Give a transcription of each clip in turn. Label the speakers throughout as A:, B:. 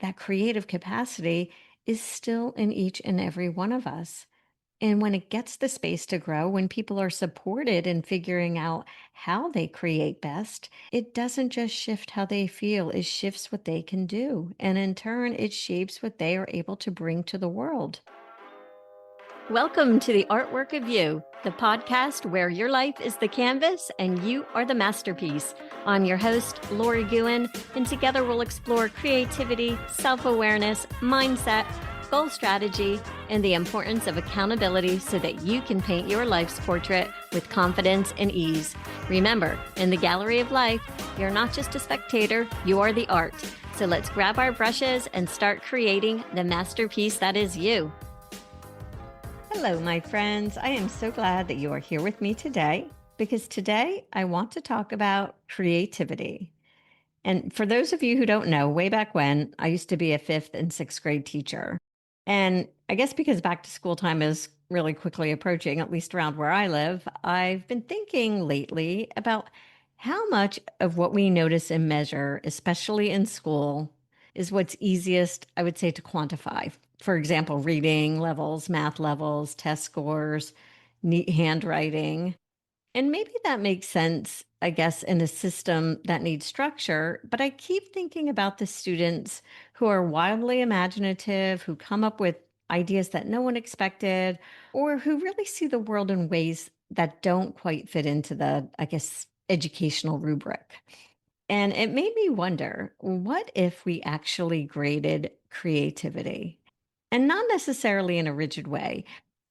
A: that creative capacity is still in each and every one of us. And when it gets the space to grow, when people are supported in figuring out how they create best, it doesn't just shift how they feel, it shifts what they can do. And in turn, it shapes what they are able to bring to the world. Welcome to the Artwork of You, the podcast where your life is the canvas and you are the masterpiece. I'm your host, Lori Gouhin, and together we'll explore creativity, self-awareness, mindset, goal strategy, and the importance of accountability so that you can paint your life's portrait with confidence and ease. Remember, in the gallery of life, you're not just a spectator, you are the art. So let's grab our brushes and start creating the masterpiece that is you. Hello, my friends. I am so glad that you are here with me today because today I want to talk about creativity. And for those of you who don't know, way back when, I used to be a fifth and sixth grade teacher. And I guess because back to school time is really quickly approaching, at least around where I live, I've been thinking lately about how much of what we notice and measure, especially in school, is what's easiest, I would say, to quantify. For example, reading levels, math levels, test scores, neat handwriting. And maybe that makes sense, I guess, in a system that needs structure. But I keep thinking about the students who are wildly imaginative, who come up with ideas that no one expected, or who really see the world in ways that don't quite fit into the, I guess, educational rubric. And it made me wonder, what if we actually graded creativity? And not necessarily in a rigid way,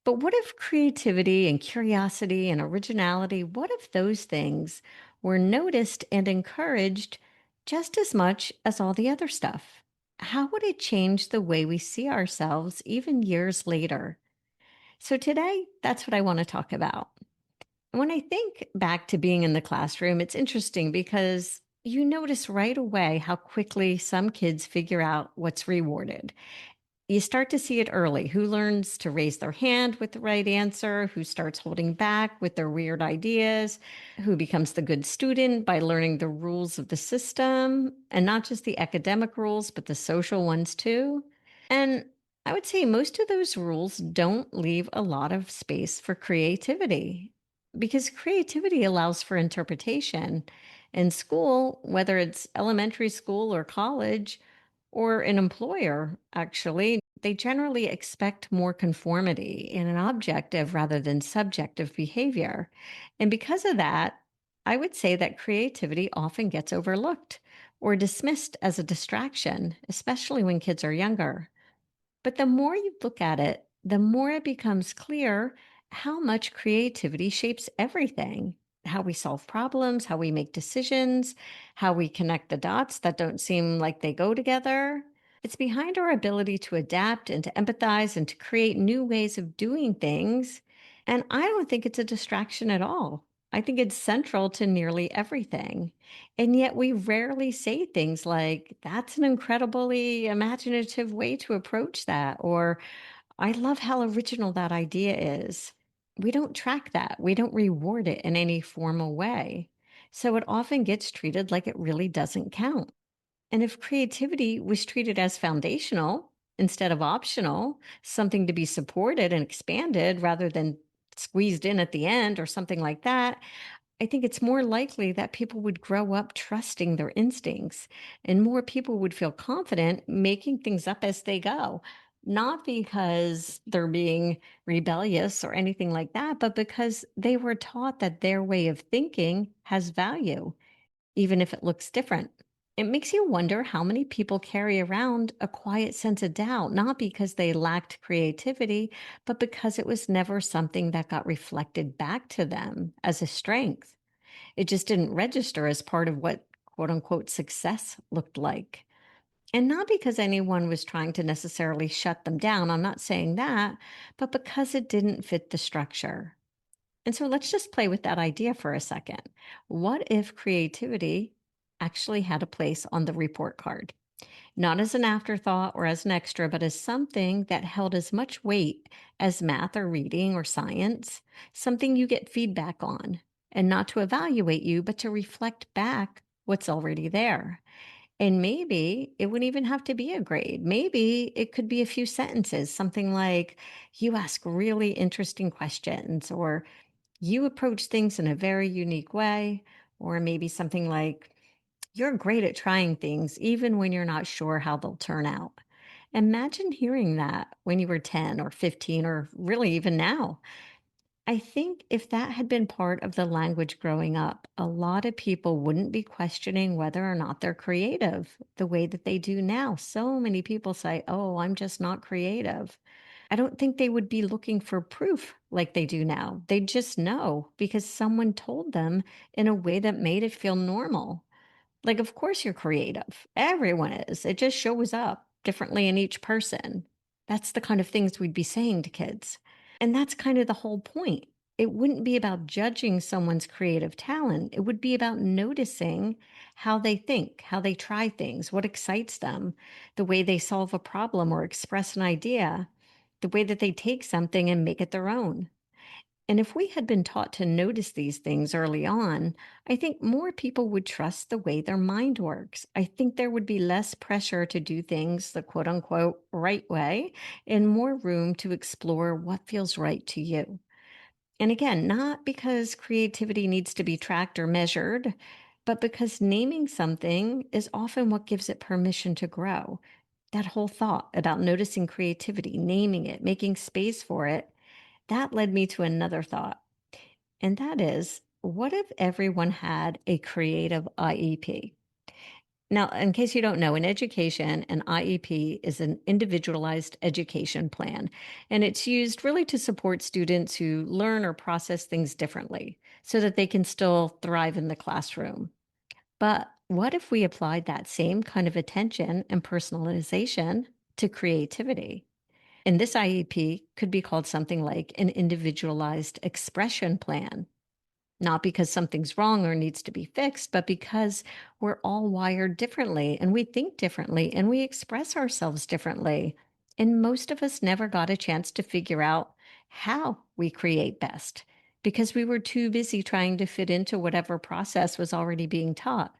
A: but what if creativity and curiosity and originality, what if those things were noticed and encouraged just as much as all the other stuff? How would it change the way we see ourselves even years later? So today, that's what I want to talk about. When I think back to being in the classroom, it's interesting because you notice right away how quickly some kids figure out what's rewarded. You start to see it early. Who learns to raise their hand with the right answer? Who starts holding back with their weird ideas? Who becomes the good student by learning the rules of the system and not just the academic rules, but the social ones too? And I would say most of those rules don't leave a lot of space for creativity because creativity allows for interpretation. In school, whether it's elementary school or college, or an employer, actually, they generally expect more conformity in an objective rather than subjective behavior. And because of that, I would say that creativity often gets overlooked or dismissed as a distraction, especially when kids are younger. But the more you look at it, the more it becomes clear how much creativity shapes everything: how we solve problems, how we make decisions, how we connect the dots that don't seem like they go together. It's behind our ability to adapt and to empathize and to create new ways of doing things. And I don't think it's a distraction at all. I think it's central to nearly everything. And yet we rarely say things like, that's an incredibly imaginative way to approach that, or I love how original that idea is. We don't track that. We don't reward it in any formal way. So it often gets treated like it really doesn't count. And if creativity was treated as foundational instead of optional, something to be supported and expanded rather than squeezed in at the end or something like that, I think it's more likely that people would grow up trusting their instincts and more people would feel confident making things up as they go. Not because they're being rebellious or anything like that, but because they were taught that their way of thinking has value, even if it looks different. It makes you wonder how many people carry around a quiet sense of doubt, not because they lacked creativity, but because it was never something that got reflected back to them as a strength. It just didn't register as part of what quote unquote success looked like. And not because anyone was trying to necessarily shut them down, I'm not saying that, but because it didn't fit the structure. And so let's just play with that idea for a second. What if creativity actually had a place on the report card? Not as an afterthought or as an extra, but as something that held as much weight as math or reading or science, something you get feedback on, and not to evaluate you, but to reflect back what's already there. And maybe it wouldn't even have to be a grade. Maybe it could be a few sentences, something like, you ask really interesting questions, or you approach things in a very unique way, or maybe something like, you're great at trying things, even when you're not sure how they'll turn out. Imagine hearing that when you were 10 or 15, or really even now. I think if that had been part of the language growing up, a lot of people wouldn't be questioning whether or not they're creative the way that they do now. So many people say, oh, I'm just not creative. I don't think they would be looking for proof like they do now. They just know because someone told them in a way that made it feel normal. Like, of course, you're creative. Everyone is. It just shows up differently in each person. That's the kind of things we'd be saying to kids. And that's kind of the whole point. It wouldn't be about judging someone's creative talent. It would be about noticing how they think, how they try things, what excites them, the way they solve a problem or express an idea, the way that they take something and make it their own. And if we had been taught to notice these things early on, I think more people would trust the way their mind works. I think there would be less pressure to do things the quote unquote right way and more room to explore what feels right to you. And again, not because creativity needs to be tracked or measured, but because naming something is often what gives it permission to grow. That whole thought about noticing creativity, naming it, making space for it, that led me to another thought. And that is, what if everyone had a creative IEP? Now, in case you don't know, in education, an IEP is an individualized education plan, and it's used really to support students who learn or process things differently so that they can still thrive in the classroom. But what if we applied that same kind of attention and personalization to creativity? And this IEP could be called something like an individualized expression plan. Not because something's wrong or needs to be fixed, but because we're all wired differently and we think differently and we express ourselves differently. And most of us never got a chance to figure out how we create best because we were too busy trying to fit into whatever process was already being taught.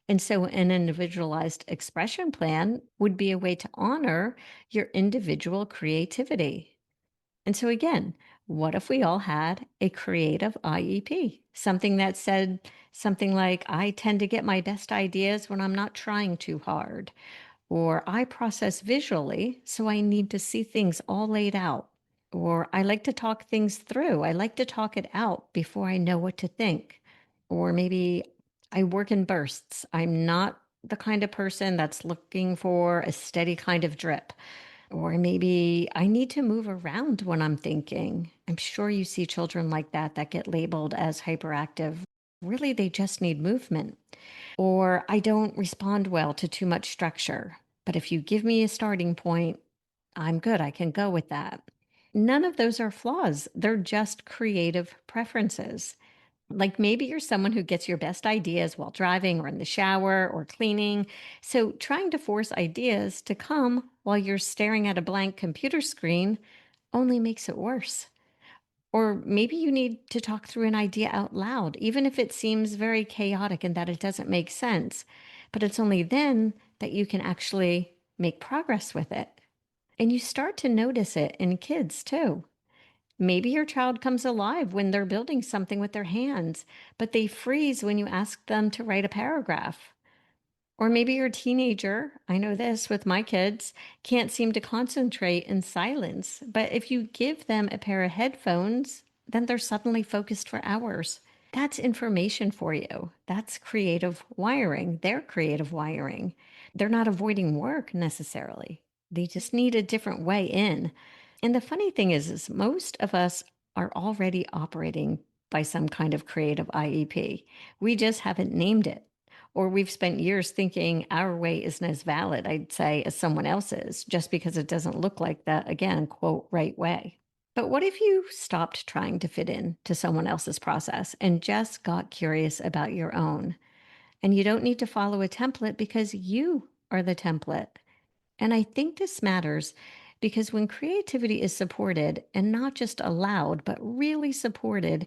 A: And so, an individualized expression plan would be a way to honor your individual creativity. And so, again, what if we all had a creative IEP? Something that said something like, I tend to get my best ideas when I'm not trying too hard, or I process visually, so I need to see things all laid out, or I like to talk things through. I like to talk it out before I know what to think. Or maybe I work in bursts. I'm not the kind of person that's looking for a steady kind of drip. Or maybe I need to move around when I'm thinking. I'm sure you see children like that get labeled as hyperactive. Really, they just need movement. Or I don't respond well to too much structure. But if you give me a starting point, I'm good. I can go with that. None of those are flaws. They're just creative preferences. Like maybe you're someone who gets your best ideas while driving or in the shower or cleaning. So trying to force ideas to come while you're staring at a blank computer screen only makes it worse. Or maybe you need to talk through an idea out loud, even if it seems very chaotic and that it doesn't make sense. But it's only then that you can actually make progress with it. And you start to notice it in kids too. Maybe your child comes alive when they're building something with their hands, but they freeze when you ask them to write a paragraph. Or maybe your teenager, I know this with my kids, can't seem to concentrate in silence, but if you give them a pair of headphones, then they're suddenly focused for hours. That's information for you. That's creative wiring, their creative wiring. They're not avoiding work necessarily. They just need a different way in. And the funny thing is most of us are already operating by some kind of creative IEP. We just haven't named it. Or we've spent years thinking our way isn't as valid, I'd say, as someone else's, just because it doesn't look like the, again, quote, right way. But what if you stopped trying to fit in to someone else's process and just got curious about your own? And you don't need to follow a template because you are the template. And I think this matters because when creativity is supported and not just allowed, but really supported,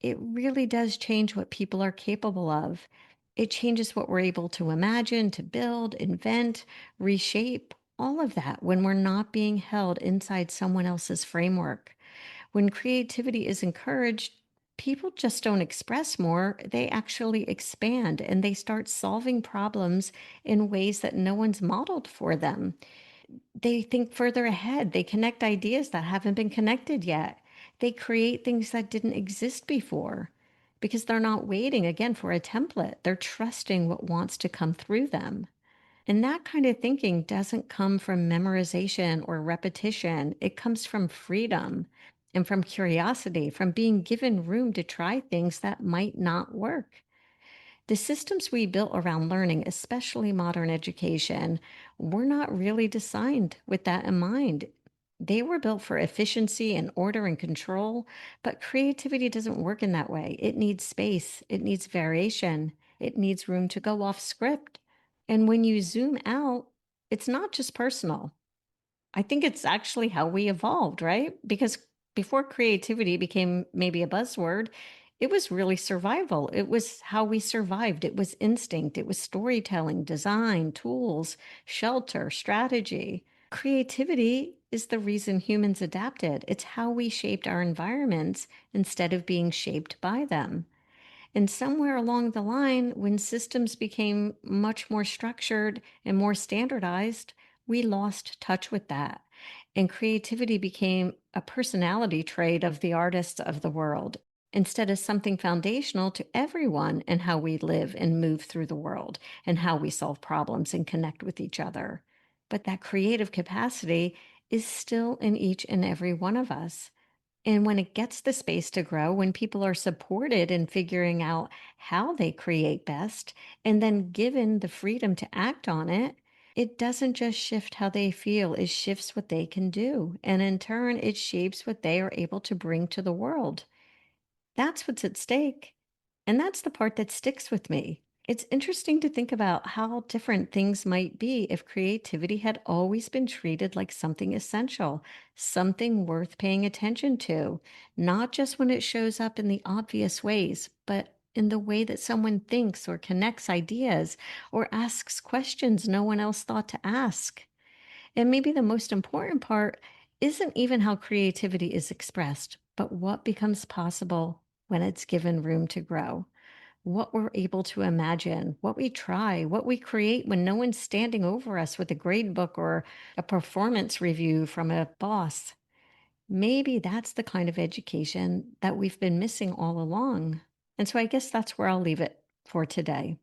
A: it really does change what people are capable of. It changes what we're able to imagine, to build, invent, reshape, all of that when we're not being held inside someone else's framework. When creativity is encouraged, people just don't express more, they actually expand and they start solving problems in ways that no one's modeled for them. They think further ahead, they connect ideas that haven't been connected yet. They create things that didn't exist before because they're not waiting again for a template. They're trusting what wants to come through them. And that kind of thinking doesn't come from memorization or repetition. It comes from freedom and from curiosity, from being given room to try things that might not work. The systems we built around learning, especially modern education, were not really designed with that in mind. They were built for efficiency and order and control, but creativity doesn't work in that way. It needs space, it needs variation, it needs room to go off script. And when you zoom out, it's not just personal. I think it's actually how we evolved, right? Because before creativity became maybe a buzzword, it was really survival. It was how we survived. It was instinct. It was storytelling, design, tools, shelter, strategy. Creativity is the reason humans adapted. It's how we shaped our environments instead of being shaped by them. And somewhere along the line, when systems became much more structured and more standardized, we lost touch with that. And creativity became a personality trait of the artists of the world instead of something foundational to everyone and how we live and move through the world and how we solve problems and connect with each other. But that creative capacity is still in each and every one of us. And when it gets the space to grow, when people are supported in figuring out how they create best, and then given the freedom to act on it, it doesn't just shift how they feel, it shifts what they can do. And in turn, it shapes what they are able to bring to the world. That's what's at stake. And that's the part that sticks with me. It's interesting to think about how different things might be if creativity had always been treated like something essential, something worth paying attention to, not just when it shows up in the obvious ways, but in the way that someone thinks or connects ideas or asks questions no one else thought to ask. And maybe the most important part isn't even how creativity is expressed, but what becomes possible when it's given room to grow. What we're able to imagine, what we try, what we create when no one's standing over us with a grade book or a performance review from a boss. Maybe that's the kind of education that we've been missing all along. And so I guess that's where I'll leave it for today.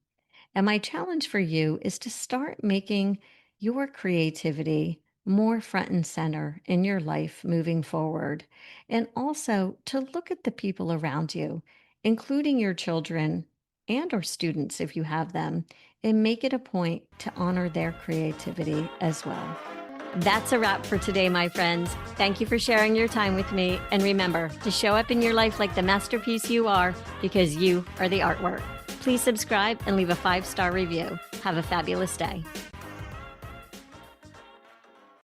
A: And my challenge for you is to start making your creativity more front and center in your life moving forward. And also to look at the people around you, including your children and or students if you have them, and make it a point to honor their creativity as well. That's a wrap for today, my friends. Thank you for sharing your time with me. And remember to show up in your life like the masterpiece you are, because you are the artwork. Please subscribe and leave a 5-star review. Have a fabulous day.